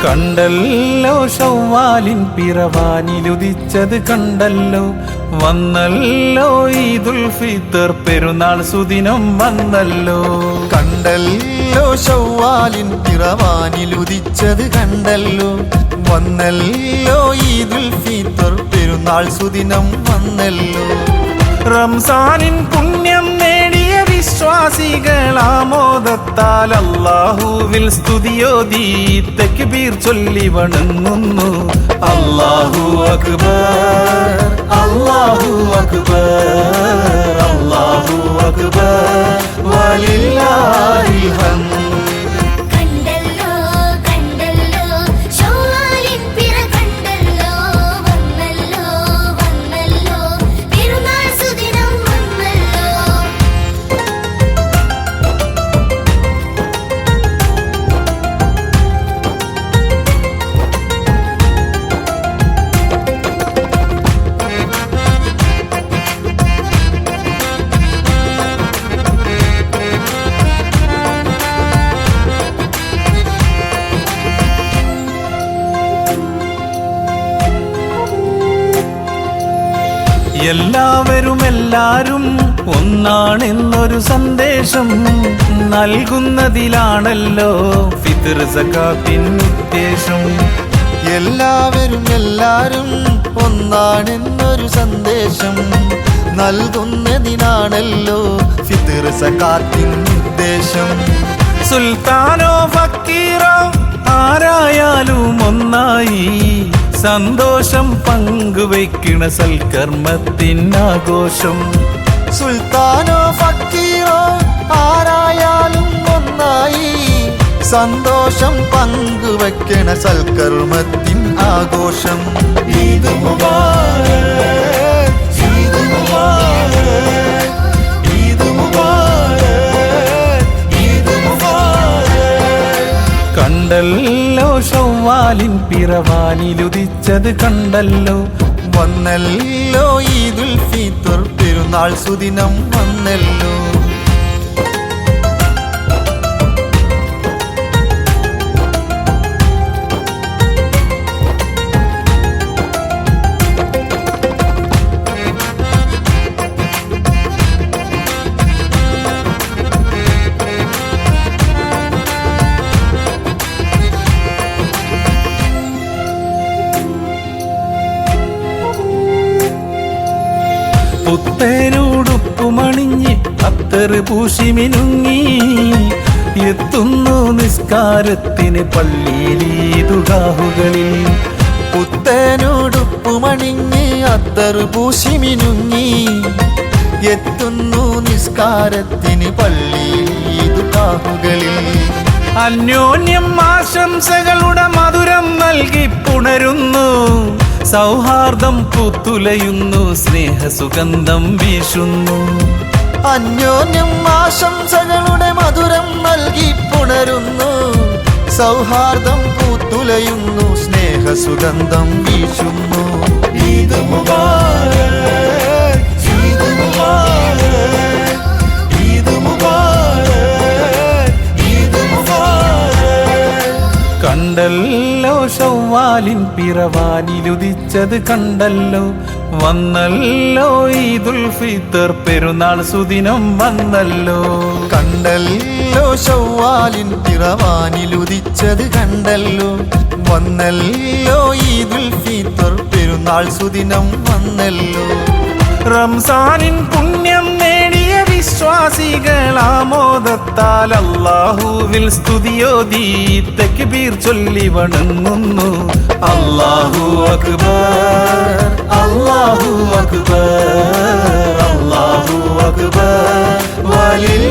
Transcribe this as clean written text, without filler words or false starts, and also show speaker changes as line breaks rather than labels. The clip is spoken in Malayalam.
കണ്ടല്ലോ ശവ്വാലിൻ പിറവാനിലുദിച്ചത് കണ്ടല്ലോ, വന്നല്ലോ ഈദുൽ ഫിത്തർ പെരുന്നാൾ സുദിനം വന്നല്ലോ.
കണ്ടല്ലോ ശവ്വാലിൻ പിറവാനിലുദിച്ചത് കണ്ടല്ലോ, വന്നല്ലോ ഈദുൽ ഫിത്തർ പെരുന്നാൾ സുദിനം വന്നല്ലോ.
റംസാനിൻ പുണ്യം നേടിയ വിശ്വാസികൾ ആമോദത്താൽ അല്ലാഹുവിൽ സ്തുതിയോതി തക്ബീർ ചൊല്ലി വണങ്ങുന്നു. അല്ലാഹു അക്ബർ, അല്ലാഹു അക്ബർ, അല്ലാഹു അക്ബർ, വലില്ലാഹിൽ ഹംദ്. എല്ലാവരും ഒന്നാണെന്നൊരു സന്ദേശം നൽകുന്നതിലാണല്ലോ ഫിത്ർ സകാത്തിൻ ഉദ്ദേശം.
എല്ലാവരും ഒന്നാണെന്നൊരു സന്ദേശം നൽകുന്നതിനാണല്ലോ ഫിത്ർ സകാത്തിൻ ഉദ്ദേശം.
സുൽത്താനോ ഫക്കീറോ ആരായാലും ഒന്നായി സന്തോഷം പങ്കുവയ്ക്കണ സൽക്കർമ്മത്തിനാഘോഷം.
സുൽത്താനോ ഫക്കീറോ ആരായാലും ഒന്നായി സന്തോഷം പങ്കുവയ്ക്കണ സൽക്കർമ്മത്തിൻ ആഘോഷം. ഈദ് മുബാരക്, ഈദ് മുബാരക്, ഈദ് മുബാരക്, ഈദ് മുബാരക്.
കണ്ടല്ലോ ശവ്വാലിൻ പിറവാനിലുദിച്ചത് കണ്ടല്ലോ,
വന്നല്ലോ ഈദുൽ ഫിത്തർ പെരുന്നാൾ സുദിനം വന്നല്ലോ.
പുത്തേനോടുപ്പുമണിഞ്ഞ് അത്തറ് പൂശി മിനുങ്ങി എത്തുന്നു നിസ്കാരത്തിന് പള്ളിയിലീതുകാഹുകളിൽ.
പുത്തേനോടുപ്പുമണിഞ്ഞ് അത്തറ് പൂശി മിനുങ്ങി എത്തുന്നു നിസ്കാരത്തിന് പള്ളിയിതുകാഹുകളിൽ.
അന്യോന്യം ആശംസകളുടെ മധുരം നൽകി പുണരുന്നു, സൗഹാർദ്ദം പൂത്തുലയുന്നു, സ്നേഹസുഗന്ധം വീശുന്നു.
അന്യോന്യം ആശംസകളുടെ മധുരം നൽകി പുണരുന്നു, സൗഹാർദ്ദം പൂത്തുലയുന്നു, സ്നേഹസുഗന്ധം വീശുന്നു. ഈദ് മുബാരക്, ഈദ് മുബാരക്, ഈദ് മുബാരക്, ഈദ് മുബാരക്.
കണ്ടല്ലോ ശവ്വാലിൻ പിറവാനിലുദിച്ചത് കണ്ടല്ലോ, വന്നല്ലോ ഈദുൽ ഫിത്തർ പെരുന്നാൾ സുദിനം വന്നല്ലോ.
കണ്ടല്ലോ ശവ്വാലിൻ പിറവാനിലുദിച്ചത് കണ്ടല്ലോ, വന്നല്ലോ ഈദുൽ ഫിത്തർ പെരുന്നാൾ സുദിനം വന്നല്ലോ.
റംസാനിൻ പുണ്യം നേടിയ വിശ്വാസികൾ ആമോദത്താൽ അല്ലാഹുവിൽ സ്തുതിയോതി തക്ബീർ ചൊല്ലി വണങ്ങുന്നു. അല്ലാഹു അക്ബർ, അല്ലാഹു അക്ബർ, അല്ലാഹു അക്ബർ, വലില്ലാഹിൽ